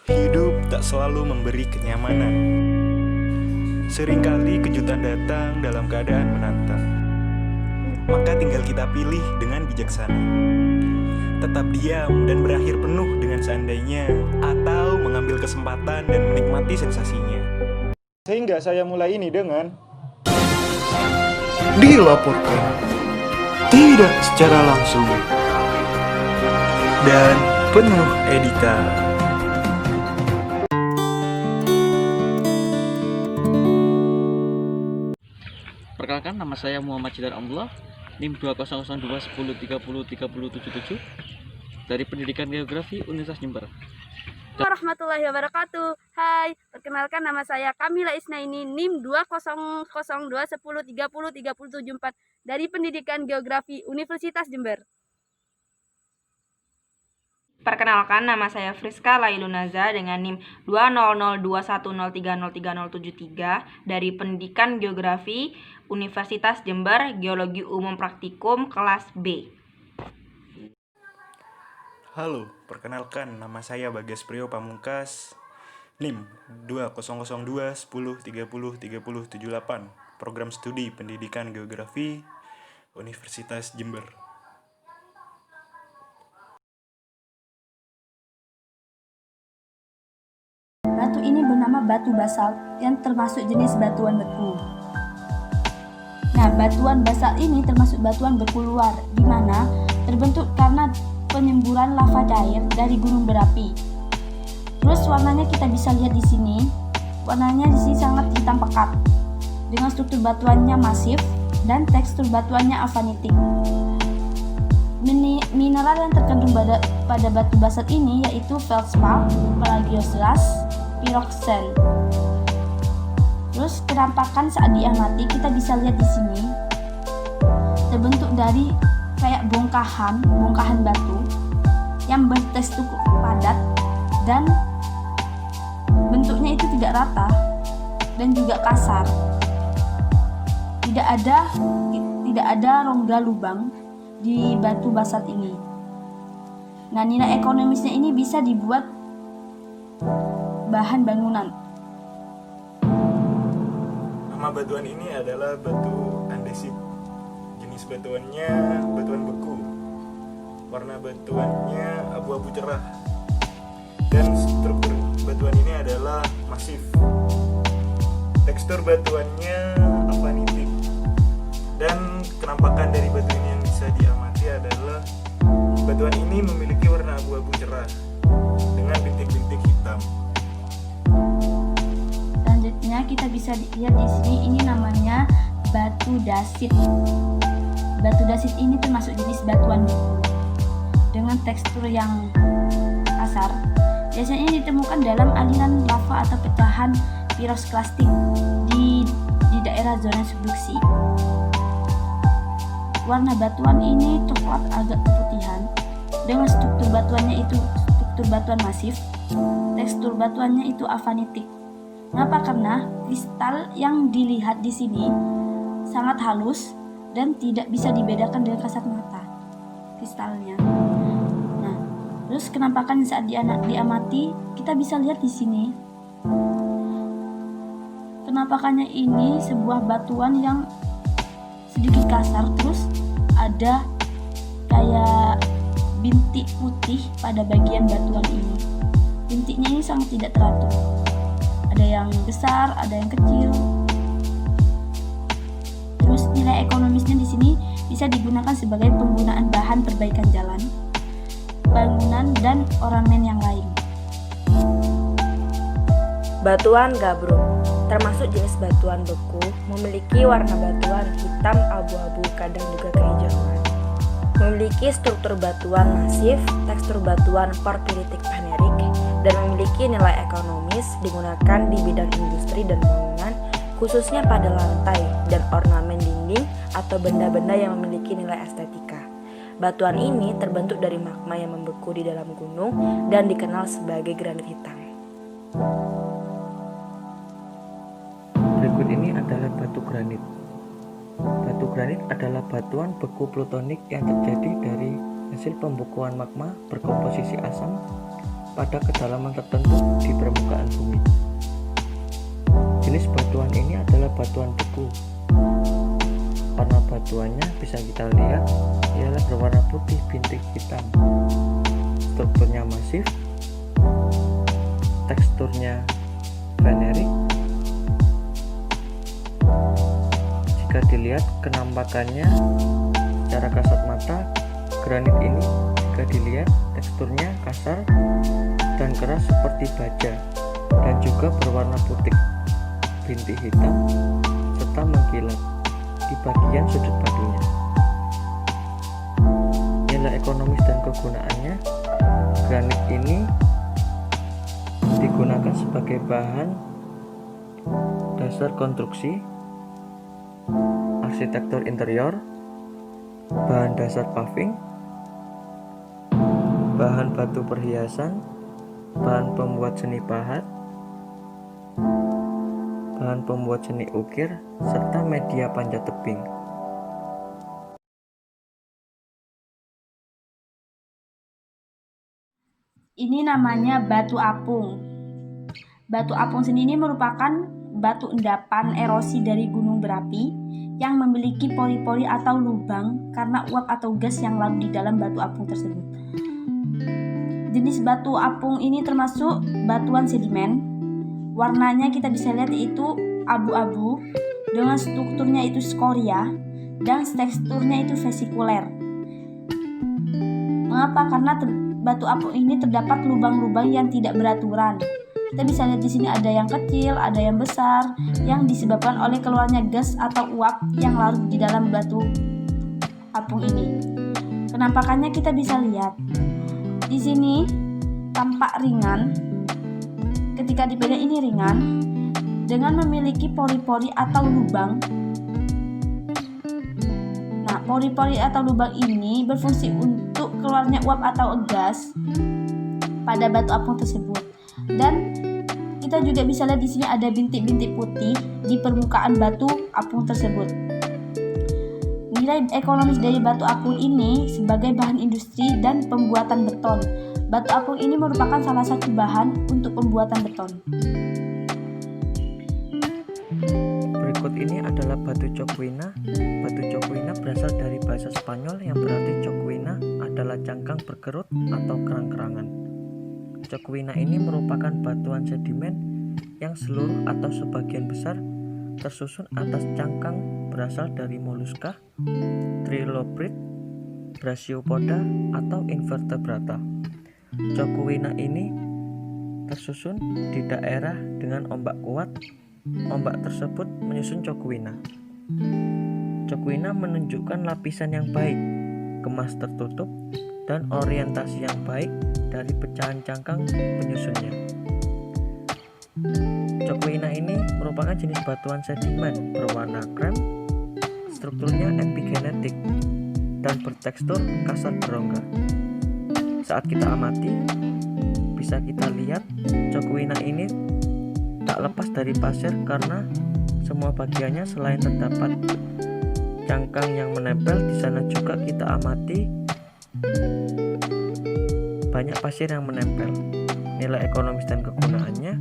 Hidup tak selalu memberi kenyamanan. Seringkali kejutan datang dalam keadaan menantang. Maka tinggal kita pilih dengan bijaksana. Tetap diam dan berakhir penuh dengan seandainya, atau mengambil kesempatan dan menikmati sensasinya. Sehingga saya mulai ini dengan dilaporkan, tidak secara langsung, dan penuh editan. Perkenalkan, nama saya Muhammad Jidar Amrullah, NIM 200210303077 dari Pendidikan Geografi Universitas Jember. Warahmatullahi wabarakatuh. Hai, perkenalkan nama saya Kamila Isnaini, NIM 200210303074 dari Pendidikan Geografi Universitas Jember. Perkenalkan, nama saya Friska Lailunaza dengan NIM 20021030373 dari Pendidikan Geografi Universitas Jember, Geologi Umum Praktikum kelas B. Halo, perkenalkan nama saya Bagas Priyo Pamungkas, NIM 200210303078, Program Studi Pendidikan Geografi Universitas Jember. Batu ini bernama batu basalt yang termasuk jenis batuan beku. Nah, batuan basalt ini termasuk batuan beku luar, di mana terbentuk karena penyemburan lava cair dari gunung berapi. Terus warnanya kita bisa lihat di sini. Warnanya di sini sangat hitam pekat, dengan struktur batuannya masif dan tekstur batuannya avanitik. Mineral yang terkandung pada batu basalt ini yaitu feldspar, plagioslas, piroxen. Terus kenampakan saat diamati kita bisa lihat di sini terbentuk dari kayak bongkahan batu yang bertekstur padat dan bentuknya itu tidak rata dan juga kasar. Tidak ada rongga lubang di batu basalt ini. Nah, nilai ekonomisnya ini bisa dibuat bahan bangunan. Nama batuan ini adalah batu andesit. Jenis batuannya batuan beku. Warna batuannya abu-abu cerah. Dan struktur batuan ini adalah masif. Tekstur batuannya avanitik. Dan kenampakan dari batu ini yang bisa diamati adalah batuan ini memiliki warna abu-abu cerah dengan bintik-bintik hitam. Selanjutnya kita bisa lihat di sini, ini namanya batu dasit. Batu dasit ini termasuk jenis batuan beku dengan tekstur yang kasar. Biasanya ditemukan dalam aliran lava atau pecahan pirosklastik di daerah zona subduksi. Warna batuan ini coklat agak keputihan dengan struktur batuannya itu struktur batuan masif. Tekstur batuannya itu avanitik. Kenapa? Karena kristal yang dilihat di sini sangat halus dan tidak bisa dibedakan dengan kasat mata kristalnya. Nah, terus kenampakan saat diamati kita bisa lihat di sini. Kenampakannya ini sebuah batuan yang sedikit kasar, terus ada kayak bintik putih pada bagian batuan ini. Bintiknya ini sangat tidak teratur. Ada yang besar, ada yang kecil. Terus nilai ekonomisnya di sini bisa digunakan sebagai penggunaan bahan perbaikan jalan, bangunan, dan ornamen yang lain. Batuan gabruk termasuk jenis batuan beku, memiliki warna batuan hitam abu-abu, kadang juga kehijauan. Memiliki struktur batuan masif, tekstur batuan porfiritik panerik, dan memiliki nilai ekonomis digunakan di bidang industri dan bangunan, khususnya pada lantai dan ornamen dinding atau benda-benda yang memiliki nilai estetika. Batuan ini terbentuk dari magma yang membeku di dalam gunung dan dikenal sebagai granit hitam. Berikut ini adalah batu granit. Batu granit adalah batuan beku plutonik yang terjadi dari hasil pembekuan magma berkomposisi asam pada kedalaman tertentu di permukaan bumi. Jenis batuan ini adalah batuan beku. Warna batuannya bisa kita lihat ialah berwarna putih bintik hitam. Strukturnya masif, teksturnya venerik. Jika dilihat kenampakannya secara kasat mata, granit ini jika dilihat teksturnya kasar dan keras seperti baja dan juga berwarna putih bintik hitam serta mengkilat di bagian sudut batunya. Nilai ekonomis dan kegunaannya, granit ini digunakan sebagai bahan dasar konstruksi, arsitektur interior, bahan dasar paving, bahan batu perhiasan, bahan pembuat seni pahat, bahan pembuat seni ukir, serta media panjat tebing. Ini namanya batu apung. Batu apung sendiri merupakan batu endapan erosi dari gunung berapi yang memiliki pori-pori atau lubang karena uap atau gas yang larut di dalam batu apung tersebut. Jenis batu apung ini termasuk batuan sedimen. Warnanya kita bisa lihat yaitu abu-abu dengan strukturnya itu skoria dan teksturnya itu vesikuler. Mengapa? Karena batu apung ini terdapat lubang-lubang yang tidak beraturan. Kita bisa lihat di sini ada yang kecil, ada yang besar, yang disebabkan oleh keluarnya gas atau uap yang larut di dalam batu apung ini. Penampakannya kita bisa lihat. Di sini tampak ringan. Ketika dipegang ini ringan dengan memiliki pori-pori atau lubang. Nah, pori-pori atau lubang ini berfungsi untuk keluarnya uap atau gas pada batu apung tersebut. Dan kita juga bisa lihat di sini ada bintik-bintik putih di permukaan batu apung tersebut. Nilai ekonomis dari batu apung ini sebagai bahan industri dan pembuatan beton. Batu apung ini merupakan salah satu bahan untuk pembuatan beton. Berikut ini adalah batu coquina. Batu coquina berasal dari bahasa Spanyol yang berarti coquina adalah cangkang berkerut atau kerang-kerangan. Coquina ini merupakan batuan sedimen yang seluruh atau sebagian besar tersusun atas cangkang berasal dari moluska, trilobit, brachiopoda, atau invertebrata. Coquina ini tersusun di daerah dengan ombak kuat. Ombak tersebut menyusun coquina. Coquina menunjukkan lapisan yang baik, kemas tertutup, dan orientasi yang baik dari pecahan cangkang penyusunnya. Coquina ini merupakan jenis batuan sedimen berwarna krem, strukturnya epigenetik, dan bertekstur kasar berongga. Saat kita amati, bisa kita lihat coquina ini tak lepas dari pasir karena semua bagiannya selain terdapat cangkang yang menempel, di sana juga kita amati banyak pasir yang menempel. Nilai ekonomis dan kegunaannya,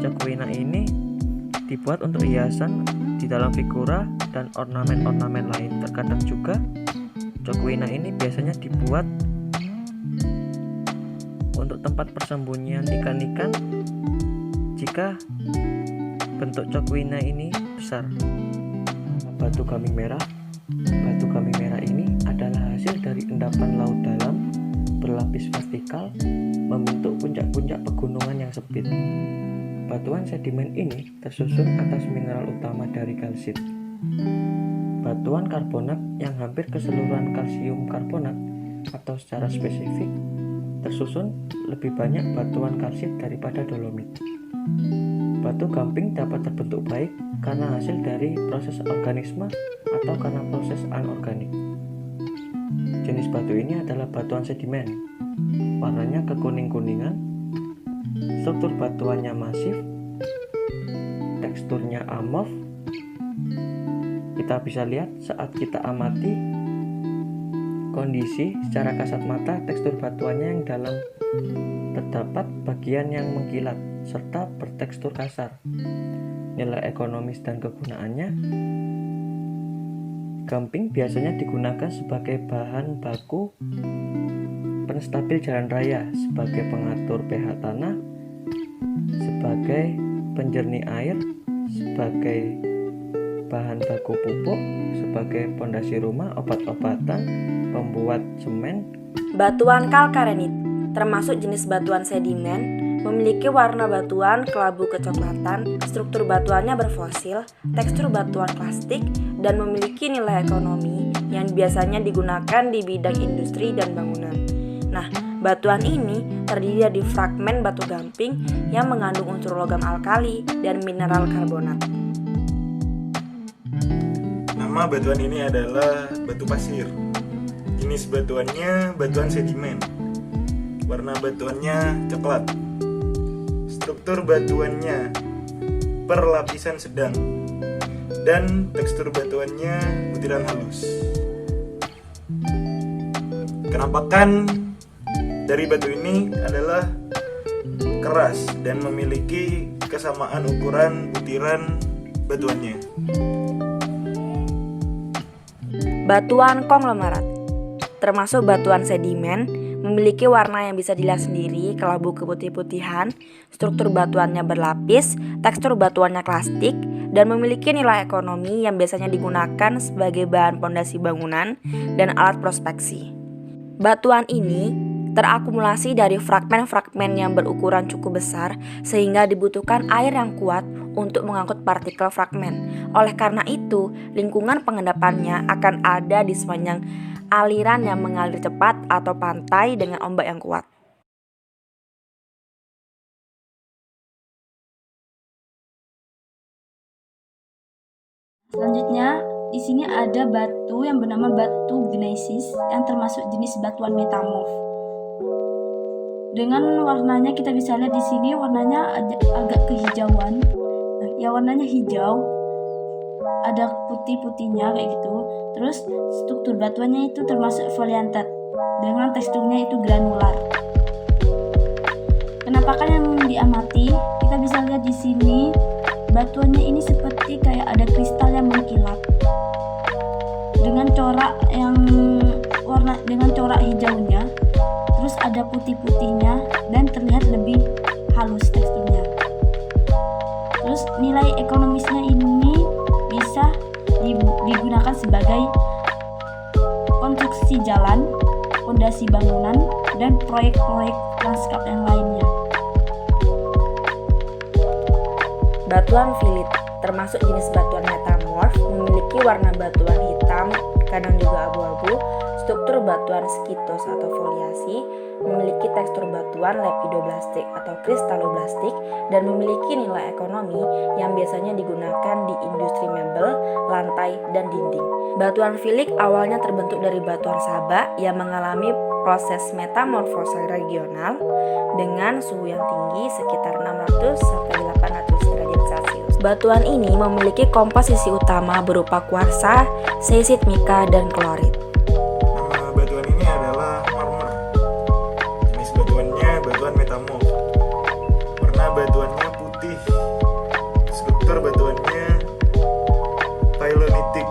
coquina ini dibuat untuk hiasan di dalam figura dan ornamen-ornamen lain. Terkadang juga coquina ini biasanya dibuat untuk tempat persembunyian ikan-ikan jika bentuk coquina ini besar. Batu gaming merah. Batu gaming merah ini adalah hasil dari endapan laut dalam berlapis vertikal membentuk puncak-puncak pegunungan yang sempit. Batuan sedimen ini tersusun atas mineral utama dari kalsit. Batuan karbonat yang hampir keseluruhan kalsium karbonat atau secara spesifik tersusun lebih banyak batuan kalsit daripada dolomit. Batu gamping dapat terbentuk baik karena hasil dari proses organisme atau karena proses anorganik. Jenis batu ini adalah batuan sedimen. Warnanya kekuning-kuningan, struktur batuannya masif, teksturnya amorf. Kita bisa lihat saat kita amati kondisi secara kasat mata tekstur batuannya yang dalam terdapat bagian yang mengkilat serta bertekstur kasar. Nilai ekonomis dan kegunaannya, gamping biasanya digunakan sebagai bahan baku penstabil jalan raya, sebagai pengatur pH tanah, sebagai penjernih air, sebagai bahan baku pupuk, sebagai pondasi rumah, obat-obatan, pembuat semen. Batuan kalkarenit termasuk jenis batuan sedimen, memiliki warna batuan kelabu kecoklatan, struktur batuannya berfosil, tekstur batuan plastik, dan memiliki nilai ekonomi yang biasanya digunakan di bidang industri dan bangunan. Nah, batuan ini terdiri dari fragmen batu gamping yang mengandung unsur logam alkali dan mineral karbonat. Nama batuan ini adalah batu pasir. Jenis batuannya batuan sedimen. Warna batuannya coklat. Struktur batuannya per lapisan sedang. Dan tekstur batuannya butiran halus. Kenampakan dari batu ini adalah keras dan memiliki kesamaan ukuran butiran batuannya. Batuan konglomerat termasuk batuan sedimen, memiliki warna yang bisa dilihat sendiri, kelabu keputih-putihan, struktur batuannya berlapis, tekstur batuannya klastik, dan memiliki nilai ekonomi yang biasanya digunakan sebagai bahan pondasi bangunan dan alat prospeksi. Batuan ini terakumulasi dari fragmen-fragmen yang berukuran cukup besar sehingga dibutuhkan air yang kuat untuk mengangkut partikel fragmen. Oleh karena itu, lingkungan pengendapannya akan ada di sepanjang aliran yang mengalir cepat atau pantai dengan ombak yang kuat. Selanjutnya, di sini ada batu yang bernama batu gneiss yang termasuk jenis batuan metamorf. Dengan warnanya kita bisa lihat di sini warnanya agak kehijauan. Nah, ya warnanya hijau, ada putih-putihnya kayak gitu. Terus struktur batuannya itu termasuk foliantet dengan teksturnya itu granular. Penampakan yang diamati, kita bisa lihat di sini batuannya ini seperti kayak ada kristal yang mengkilat dengan corak yang dengan corak hijaunya. Terus ada putih-putihnya dan terlihat lebih halus teksturnya. Terus nilai ekonomisnya ini bisa digunakan sebagai konstruksi jalan, fondasi bangunan, dan proyek-proyek lanskap yang lainnya. Batuan filit termasuk jenis batuan metamorf, memiliki warna batuan hitam, kadang juga abu-abu, struktur batuan skitos atau foliasi, memiliki tekstur batuan lepidoblastik atau kristaloblastik, dan memiliki nilai ekonomi yang biasanya digunakan di industri mebel, lantai, dan dinding. Batuan filik awalnya terbentuk dari batuan saba yang mengalami proses metamorfosa regional dengan suhu yang tinggi sekitar 600-800 derajat Celcius. Batuan ini memiliki komposisi utama berupa kuarsa, seisit mika, dan klorit. Nama batuan ini adalah marmer. Jenis batuannya batuan metamorf. Warna batuannya putih. Struktur batuannya phyllonitic.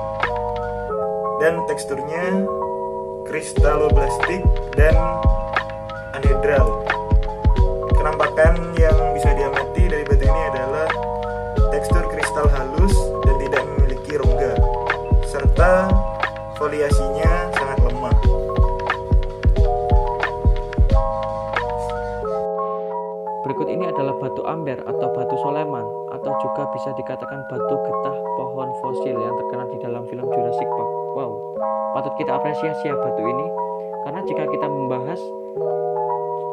Dan teksturnya kristaloblastik dan anhedral. Kenampakan yang bisa diamati dari batu ini adalah tekstur kristal halus dan tidak memiliki rongga, serta foliasinya sangat lemah. Berikut ini adalah batu amber atau batu Soleman, atau juga bisa dikatakan batu getah pohon fosil yang terkenal di dalam film Jurassic Park. Wow, patut kita apresiasi ya batu ini, karena jika kita membahas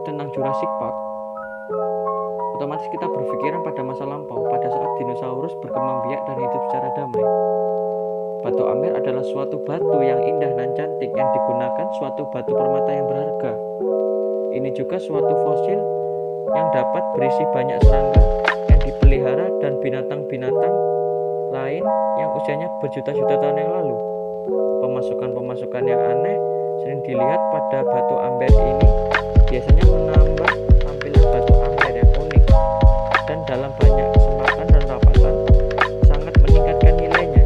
tentang Jurassic Park, otomatis kita berpikiran pada masa lampau, pada saat dinosaurus berkembang biak dan hidup secara damai. Batu amber adalah suatu batu yang indah dan cantik yang digunakan suatu batu permata yang berharga. Ini juga suatu fosil yang dapat berisi banyak serangga yang dipelihara dan binatang-binatang lain yang usianya berjuta-juta tahun yang lalu. Pemasukan-pemasukan yang aneh sering dilihat pada batu amber ini biasanya menambah tampilan batu amber yang unik dan dalam banyak kesempatan dan rapatan sangat meningkatkan nilainya.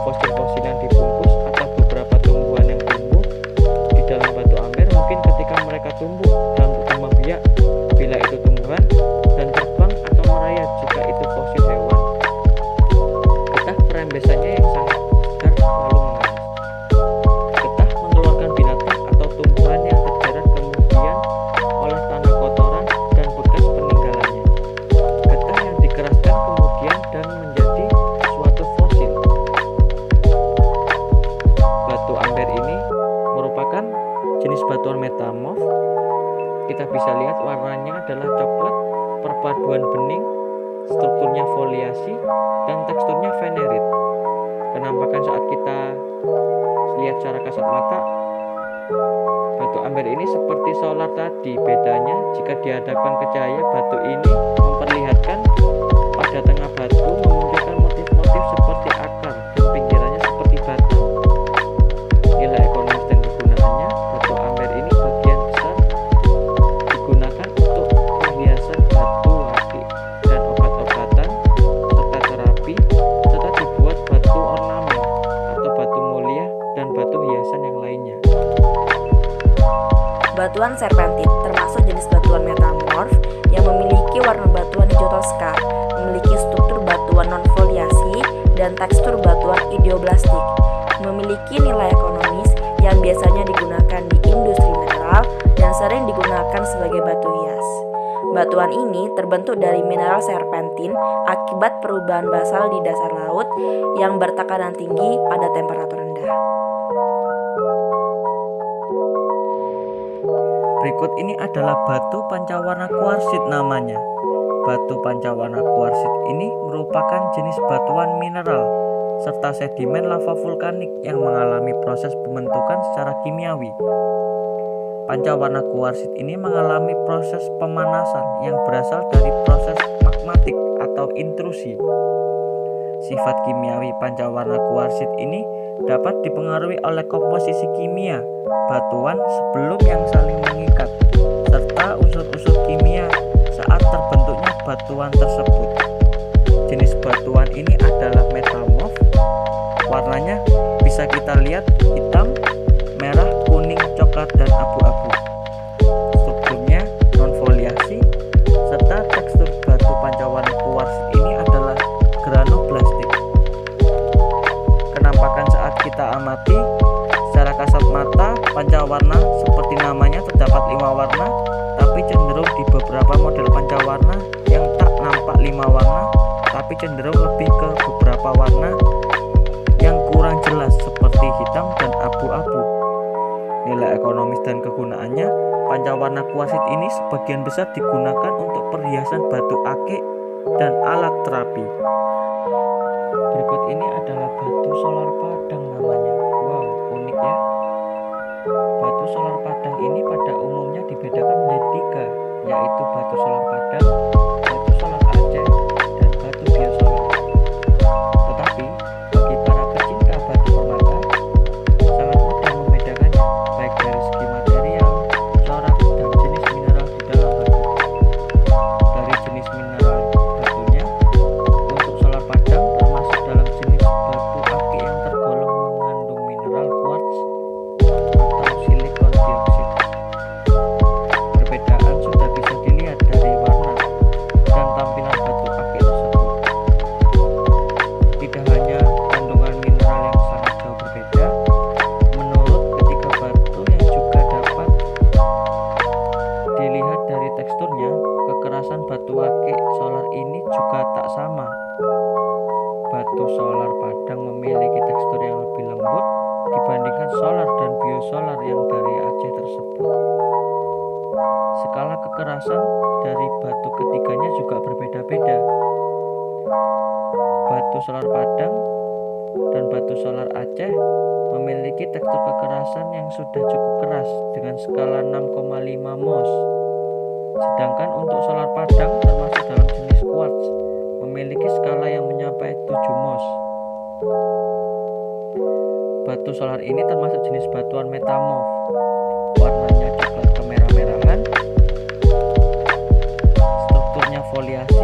Fosil-fosil yang dibungkus atau beberapa tumbuhan yang tumbuh di dalam batu amber mungkin ketika mereka tumbuh dalam berkembang biak bila itu tumbuhan, dan terbang atau merayap jika itu fosil hewan. Getah perembesannya yang sangat segar lalu mengalis. Getah mengeluarkan binatang atau tumbuhan yang terjerat kemudian oleh tanah kotoran dan bekas peninggalannya. Getah yang dikeraskan kemudian dan menjadi suatu fosil. Batu amber ini merupakan jenis batuan metamorf. Kita bisa lihat warnanya adalah coklat, perpaduan bening, strukturnya foliasi, dan teksturnya venerit. Penampakan saat kita lihat secara kasat mata, batu amber ini seperti solar tadi. Bedanya jika dihadapkan ke cahaya, batu ini memperlihatkan pada tengah batu memunculkan motif-motif seperti akar dan pinggirannya seperti batu. Nilai ekonomis dan kegunaannya, batu amber ini bagian besar digunakan untuk perhiasan batu akik dan obat-obatan serta terapi, serta dibuat batu ornamen atau batu mulia dan batu hiasan yang lainnya. Batuan serpentin termasuk jenis batuan metamorf yang memiliki warna batuan hijau toska, memiliki struktur batuan non-foliasi dan tekstur batuan idioblastik, memiliki nilai ekonomis yang biasanya digunakan di industri mineral dan sering digunakan sebagai batu hias. Batuan ini terbentuk dari mineral serpentin akibat perubahan basal di dasar laut yang bertekanan tinggi pada temperatur rendah. Berikut ini adalah batu pancawarna kuarsit namanya. Batu pancawarna kuarsit ini merupakan jenis batuan mineral serta sedimen lava vulkanik yang mengalami proses pembentukan secara kimiawi. Pancawarna kuarsit ini mengalami proses pemanasan yang berasal dari proses magmatik atau intrusi. Sifat kimiawi pancawarna kuarsit ini dapat dipengaruhi oleh komposisi kimia batuan sebelum yang saling mengikat serta unsur-unsur kimia saat terbentuknya batuan tersebut. Jenis batuan ini adalah metamorf. Warnanya bisa kita lihat hitam, merah, kuning, coklat, dan abu-abu. Strukturnya non-foliasi serta tekstur batu pancawarna kuarsit ini adalah granoblastik. Penampakan saat kita amati secara kasat mata, pancawarna seperti namanya terdapat 5 warna, tapi cenderung di beberapa model pancawarna yang tak nampak 5 warna, tapi cenderung lebih ke beberapa warna yang kurang jelas seperti hitam dan abu-abu. Nilai ekonomis dan kegunaannya, pancawarna kuarsit ini sebagian besar digunakan untuk perhiasan batu akik dan alat terapi. Berikut ini adalah batu solar padang namanya. Wow, unik ya. Batu solar padang ini pada umumnya dibedakan menjadi 3, yaitu batu solar padang, batu solar Aceh, dan batu biosolar. Tetapi bagi para pecinta batu permata sangat mudah membedakannya, baik dari segi material, corak, dan jenis mineral di dalam batu. Dari jenis mineral batunya, untuk solar padang termasuk dalam jenis batu akik yang tergolong mengandung mineral quartz atau silikon dioksid. Perbedaan sudah bisa dilihat dari warna dan tampilan batu akik tersebut. Tidak hanya kandungan mineral yang sangat jauh berbeda, menurut ketiga batu yang juga dapat dilihat dari teksturnya, kekerasan batu akik solar ini juga tak sama. Batu solar padang memiliki tekstur yang lebih lembut dibandingkan solar dan biosolar yang dari Aceh tersebut. Skala kekerasan dari batu ketiganya juga berbeda-beda. Batu solar padang dan batu solar Aceh memiliki tekstur kekerasan yang sudah cukup keras dengan skala 6,5 mos. Sedangkan untuk solar padang termasuk dalam jenis quartz memiliki skala yang mencapai 7 mos. Batu solar ini termasuk jenis batuan metamorf. Warnanya coklat kemerah-merahan eksfoliasi